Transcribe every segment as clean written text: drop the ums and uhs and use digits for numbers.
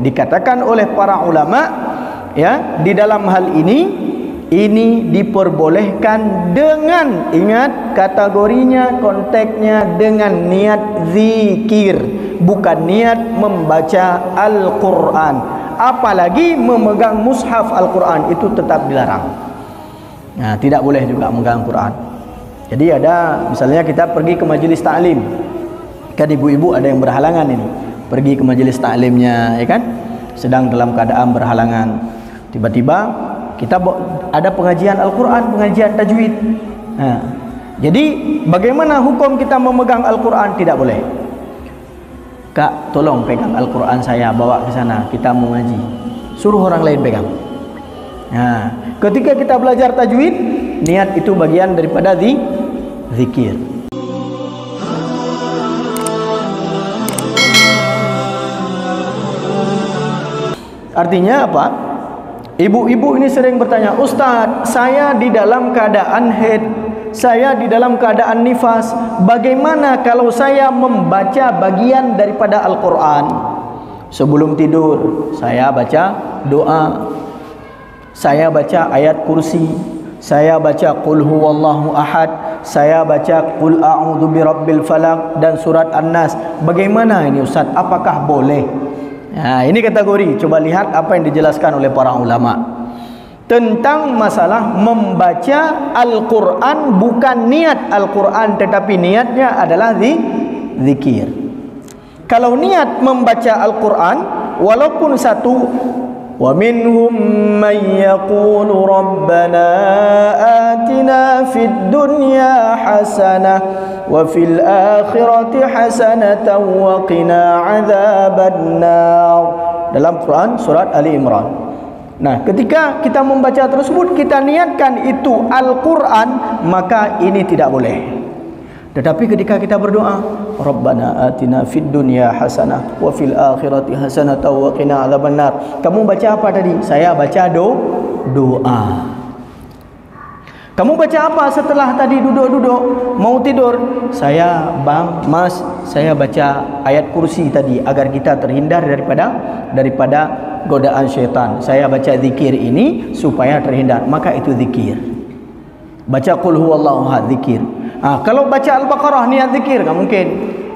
Dikatakan oleh para ulama, ya, di dalam hal ini diperbolehkan dengan, ingat kategorinya, konteksnya, dengan niat zikir, bukan niat membaca Al-Quran. Apalagi memegang mushaf Al-Quran, itu tetap dilarang. Nah, tidak boleh juga memegang Quran. Jadi ada, misalnya kita pergi ke majelis ta'lim, kan ibu-ibu ada yang berhalangan ini, pergi ke majelis ta'limnya, ya kan, sedang dalam keadaan berhalangan, tiba-tiba kita ada pengajian Al-Quran, pengajian tajwid. Nah, jadi bagaimana hukum kita memegang Al-Quran? Tidak boleh. Kak, tolong pegang Al-Quran saya, bawa ke sana, kita mau ngaji. Suruh orang lain pegang. Nah, ketika kita belajar tajwid, niat itu bagian daripada zikir. Artinya apa? Ibu-ibu ini sering bertanya, Ustaz, saya di dalam keadaan haid, saya di dalam keadaan nifas, bagaimana kalau saya membaca bagian daripada Al-Quran? Sebelum tidur, saya baca doa, saya baca ayat kursi, saya baca Qul huwallahu ahad, saya baca Qul a'udzu birabbil falaq dan surat An-Nas. Bagaimana ini Ustaz? Apakah boleh? Nah, ini kategori. Coba lihat apa yang dijelaskan oleh para ulama tentang masalah membaca Al-Quran, bukan niat Al-Quran, tetapi niatnya adalah zikir. Kalau niat membaca Al-Quran, walaupun satu, wa minhum man yaqulu rabbana atina fid dunya hasanah wa fil akhirati hasanatan wa qina adzabannar, dalam Quran surat Ali Imran. Nah, ketika kita membaca tersebut, kita niatkan itu Al-Quran, maka ini tidak boleh. Tetapi ketika kita berdoa, Rabbana atina fid dunya hasanah wa fil akhirati hasanatan wa qina adzabannar. Kamu baca apa tadi? Saya baca doa. Kamu baca apa setelah tadi duduk-duduk mau tidur? Saya, Bang, Mas, saya baca ayat kursi tadi agar kita terhindar daripada godaan syaitan. Saya baca zikir ini supaya terhindar, maka itu zikir. Baca Qul huwallahu ahad, zikir. Kalau baca Al-Baqarah niat zikir, nggak mungkin,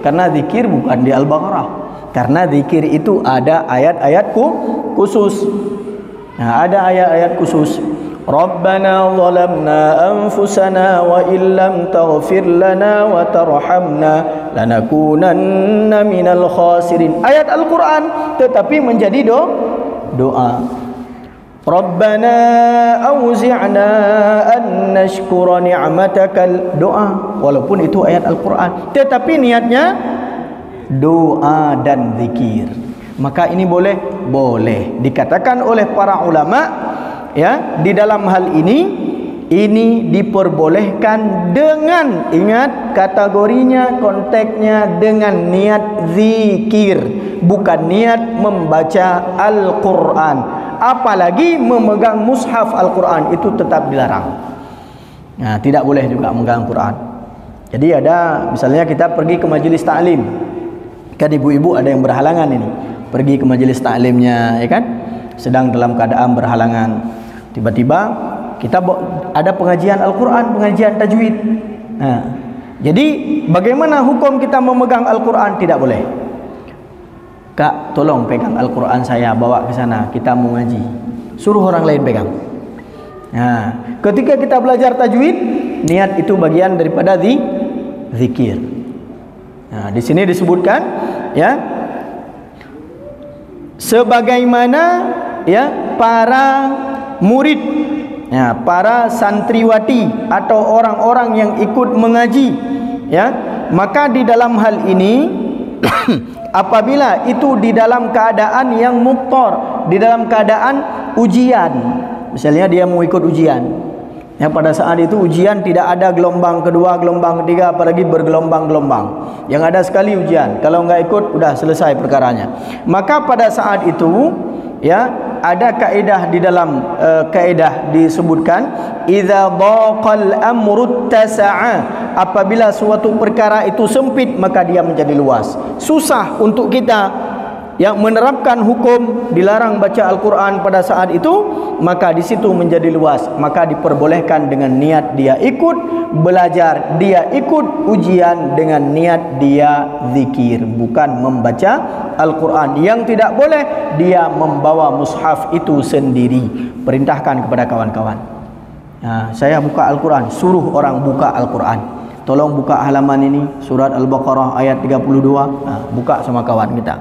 karena zikir bukan di Al-Baqarah. Karena zikir itu ada ayat-ayat khusus. Nah, ada ayat-ayat khusus. Rabbana zalamna anfusana wa illam taghfir lana wa tarhamna lanakunanna minal khasirin. Ayat Al-Quran tetapi menjadi doa. Rabbana auzi'na an nashkura ni'matakal, doa, walaupun itu ayat Al-Quran, tetapi niatnya doa dan zikir. Maka ini boleh dikatakan oleh para ulama, ya, di dalam hal ini diperbolehkan dengan, ingat kategorinya, konteksnya, dengan niat zikir, bukan niat membaca Al-Quran. Apalagi memegang mushaf Al-Quran, itu tetap dilarang. Nah, tidak boleh juga memegang Quran. Jadi ada, misalnya kita pergi ke majelis ta'lim, kan ibu-ibu ada yang berhalangan ini, pergi ke majelis ta'limnya, ya kan, sedang dalam keadaan berhalangan, tiba-tiba kita ada pengajian Al-Quran, pengajian tajwid. Nah, jadi bagaimana hukum kita memegang Al-Quran? Tidak boleh. Kak, tolong pegang Al-Quran saya, bawa ke sana, kita mau ngaji. Suruh orang lain pegang. Nah, ketika kita belajar tajwid, niat itu bagian daripada zikir. Nah, di sini disebutkan, ya, sebagaimana, ya, para murid, ya, para santriwati atau orang-orang yang ikut mengaji, ya, maka di dalam hal ini apabila itu di dalam keadaan yang muktor, di dalam keadaan ujian, misalnya dia mau ikut ujian, yang pada saat itu ujian tidak ada gelombang kedua, gelombang ketiga, apalagi bergelombang-gelombang, yang ada sekali ujian, kalau nggak ikut udah selesai perkaranya. Maka pada saat itu, ya, ada kaidah di dalam kaidah disebutkan, idza dhaqal amru tasa'a, apabila suatu perkara itu sempit maka dia menjadi luas. Susah untuk kita, yang menerapkan hukum dilarang baca Al-Quran pada saat itu, maka di situ menjadi luas. Maka diperbolehkan dengan niat dia ikut belajar, dia ikut ujian dengan niat dia zikir, bukan membaca Al-Quran. Yang tidak boleh, dia membawa mushaf itu sendiri. Perintahkan kepada kawan-kawan, saya buka Al-Quran, suruh orang buka Al-Quran. Tolong buka halaman ini, surat Al-Baqarah ayat 32. Buka sama kawan kita.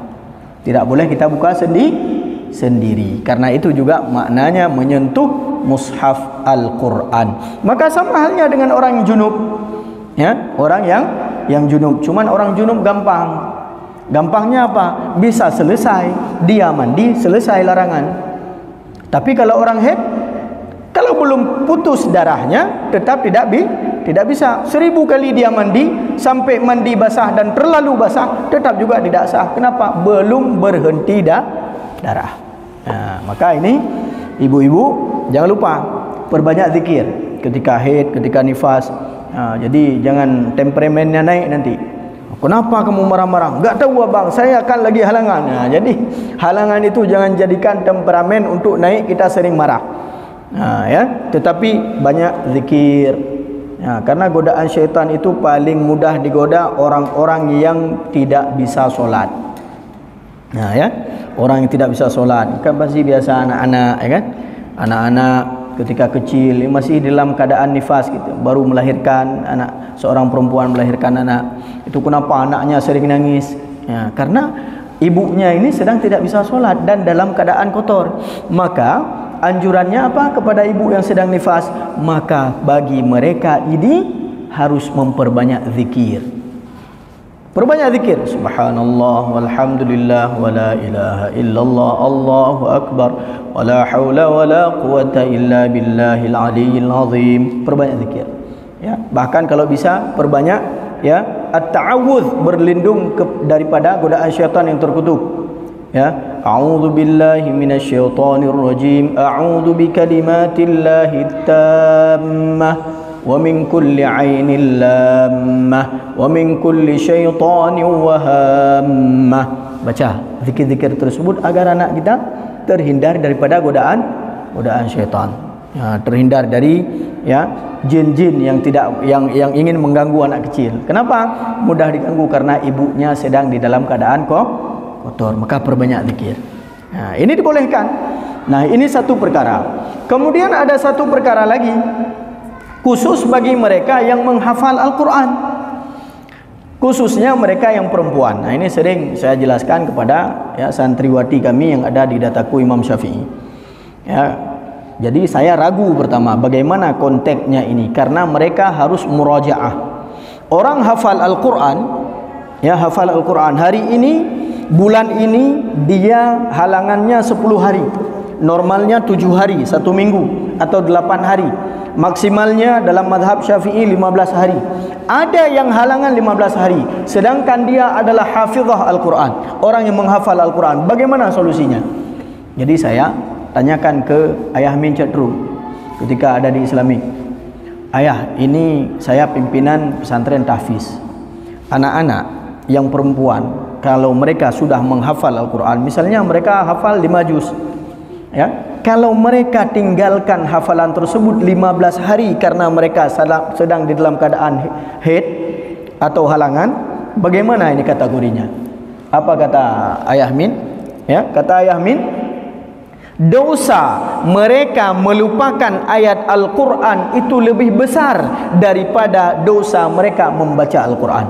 Tidak boleh kita buka sendiri. Karena itu juga maknanya menyentuh mushaf Al-Quran. Maka sama halnya dengan orang yang junub. Ya, orang yang junub. Cuman orang junub gampang. Gampangnya apa? Bisa selesai, dia mandi, selesai larangan. Tapi kalau orang haid, kalau belum putus darahnya, tetap tidak bisa. 1000 kali dia mandi, sampai mandi basah dan terlalu basah, tetap juga tidak sah. Kenapa? Belum berhenti darah. Maka ini ibu-ibu jangan lupa perbanyak zikir ketika haid, ketika nifas. Jadi jangan temperamennya naik nanti. Kenapa kamu marah-marah? Enggak tahu abang, saya akan lagi halangan. Jadi halangan itu jangan jadikan temperamen untuk naik kita sering marah. Ya, tetapi banyak zikir. Karena godaan syaitan itu paling mudah digoda orang-orang yang tidak bisa solat. Ya, orang yang tidak bisa solat kan pasti biasa anak-anak, ya kan? Anak-anak ketika kecil masih dalam keadaan nifas gitu, baru melahirkan anak, seorang perempuan melahirkan anak. Itu kenapa anaknya sering nangis? Ya, karena ibunya ini sedang tidak bisa solat dan dalam keadaan kotor. Maka anjurannya apa kepada ibu yang sedang nifas? Maka bagi mereka ini harus memperbanyak zikir. Perbanyak zikir. Subhanallah walhamdulillah wala ilaha illallah Allahu akbar wala haula wala quwata illa billahil aliyyil azim. Perbanyak zikir. Ya, bahkan kalau bisa perbanyak ya at-ta'awudz, berlindung daripada godaan syaitan yang terkutuk. Ya, a'udzu billahi minasyaitonir rajim, a'udzu bikalimatillahi tammah wa min kulli 'ainin lammah wa min kulli syaitanin wahammah. Baca zikir-zikir tersebut agar anak kita terhindar daripada godaan syaitan. Ya, terhindar dari ya jin-jin yang ingin mengganggu anak kecil. Kenapa mudah diganggu? Karena ibunya sedang di dalam keadaan kotor. Maka perbanyak zikir. Nah, ini dibolehkan. Nah, ini satu perkara. Kemudian ada satu perkara lagi, khusus bagi mereka yang menghafal Al-Quran, khususnya mereka yang perempuan. Nah, ini sering saya jelaskan kepada ya santriwati kami yang ada di Dataku Imam Syafi'i. Ya, jadi saya ragu pertama bagaimana konteksnya ini, karena mereka harus murajaah. Orang hafal Al-Quran, ya hafal Al-Quran hari ini, bulan ini dia halangannya 10 hari, normalnya 7 hari, 1 minggu atau 8 hari, maksimalnya dalam mazhab Syafi'i 15 hari. Ada yang halangan 15 hari, sedangkan dia adalah hafizah Al-Quran, orang yang menghafal Al-Quran. Bagaimana solusinya? Jadi saya tanyakan ke Ayah Min Cetru ketika ada di Islamik. Ayah, ini saya pimpinan pesantren tahfiz. Anak-anak yang perempuan, kalau mereka sudah menghafal Al-Quran, misalnya mereka hafal 5 juz, ya, kalau mereka tinggalkan hafalan tersebut 15 hari karena mereka sedang di dalam keadaan haid atau halangan, bagaimana ini kategorinya? Apa kata Ayah Min? Ya, kata Ayah Min, dosa mereka melupakan ayat Al-Quran itu lebih besar daripada dosa mereka membaca Al-Quran.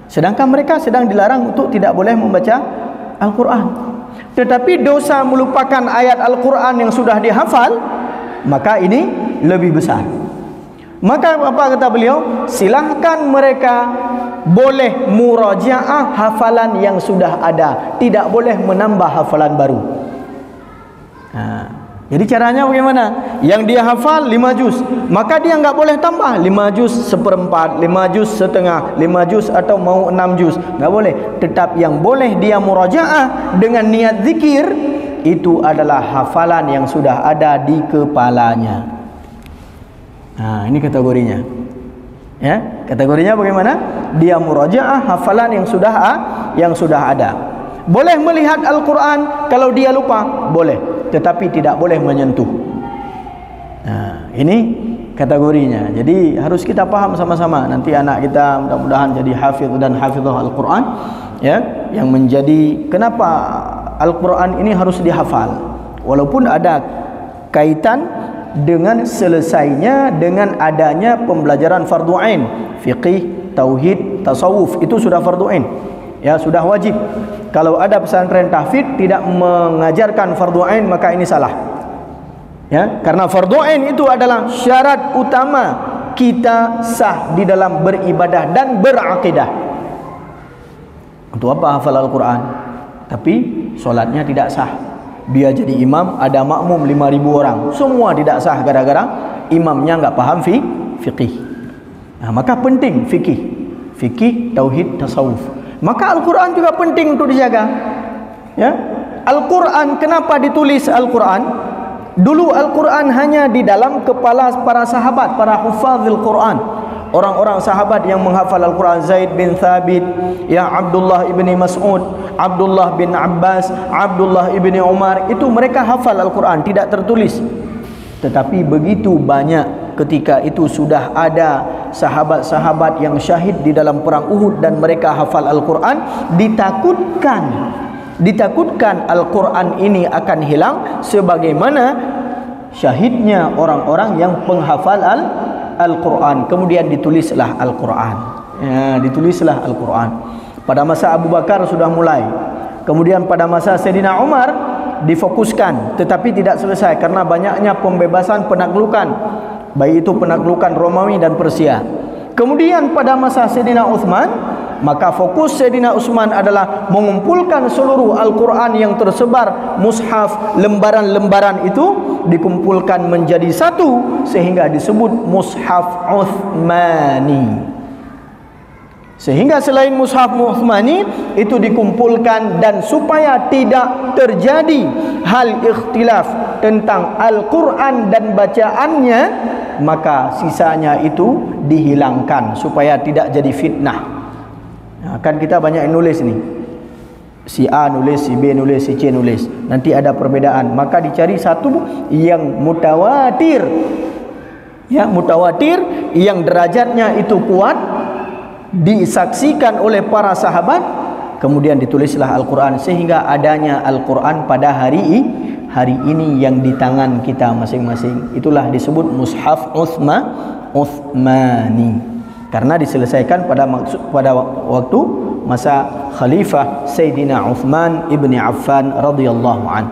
Sedangkan mereka sedang dilarang untuk tidak boleh membaca Al-Quran. Tetapi dosa melupakan ayat Al-Quran yang sudah dihafal, maka ini lebih besar. Maka apa kata beliau? Silahkan mereka boleh murajaah hafalan yang sudah ada, tidak boleh menambah hafalan baru. Jadi caranya bagaimana? Yang dia hafal 5 juz, maka dia enggak boleh tambah 5 juz seperempat, 5 juz setengah, 5 juz atau mau 6 juz, enggak boleh. Tetap yang boleh dia murajaah dengan niat zikir itu adalah hafalan yang sudah ada di kepalanya. Ini kategorinya. Ya, kategorinya bagaimana? Dia murajaah hafalan yang sudah ada. Boleh melihat Al-Quran kalau dia lupa, boleh, tetapi tidak boleh menyentuh. Nah, ini kategorinya. Jadi harus kita paham sama-sama. Nanti anak kita mudah-mudahan jadi hafiz dan hafizah Al-Quran, ya, yang menjadi kenapa Al-Quran ini harus dihafal, walaupun ada kaitan dengan selesainya dengan adanya pembelajaran fardu ain, fiqih, tauhid, tasawuf, itu sudah fardu ain, ya, sudah wajib. Kalau ada pesantren tahfidz tidak mengajarkan fardu ain, maka ini salah, ya, karena fardu ain itu adalah syarat utama kita sah di dalam beribadah dan berakidah. Untuk apa hafal Al-Quran tapi solatnya tidak sah? Dia jadi imam, ada makmum 5.000 orang, semua tidak sah gara-gara imamnya enggak paham fiqih. Nah, maka penting fikih, tauhid, tasawuf. Maka Al-Quran juga penting untuk dijaga, ya. Al-Quran, kenapa ditulis Al-Quran? Dulu Al-Quran hanya di dalam kepala para sahabat, para hufazil Quran, orang-orang sahabat yang menghafal Al-Quran. Zaid bin Thabit, ya, Abdullah ibni Mas'ud, Abdullah bin Abbas, Abdullah ibni Umar, itu mereka hafal Al-Quran, tidak tertulis. Tetapi begitu banyak ketika itu sudah ada sahabat-sahabat yang syahid di dalam perang Uhud dan mereka hafal Al-Quran, ditakutkan Al-Quran ini akan hilang sebagaimana syahidnya orang-orang yang penghafal Al-Quran. Kemudian ditulislah Al-Quran, ya, ditulislah Al-Quran. Pada masa Abu Bakar sudah mulai, kemudian pada masa Sayyidina Umar difokuskan, tetapi tidak selesai karena banyaknya pembebasan penaklukan, baik itu penaklukan Romawi dan Persia. Kemudian pada masa Sayyidina Utsman, maka fokus Sayyidina Utsman adalah mengumpulkan seluruh Al-Quran yang tersebar, mushaf, lembaran-lembaran itu dikumpulkan menjadi satu sehingga disebut mushaf Utsmani. Sehingga selain mushaf Utsmani itu dikumpulkan, dan supaya tidak terjadi hal ikhtilaf tentang Al-Quran dan bacaannya, maka sisanya itu dihilangkan supaya tidak jadi fitnah. Nah, kan kita banyak yang nulis nih, si A nulis, si B nulis, si C nulis, nanti ada perbedaan, maka dicari satu yang mutawatir, ya, mutawatir yang derajatnya itu kuat, disaksikan oleh para sahabat, kemudian ditulislah Al-Quran sehingga adanya Al-Quran pada hari ini yang di tangan kita masing-masing. Itulah disebut mushaf Utsmani karena diselesaikan pada waktu masa Khalifah Sayyidina Utsman ibni Affan radhiyallahu anhu.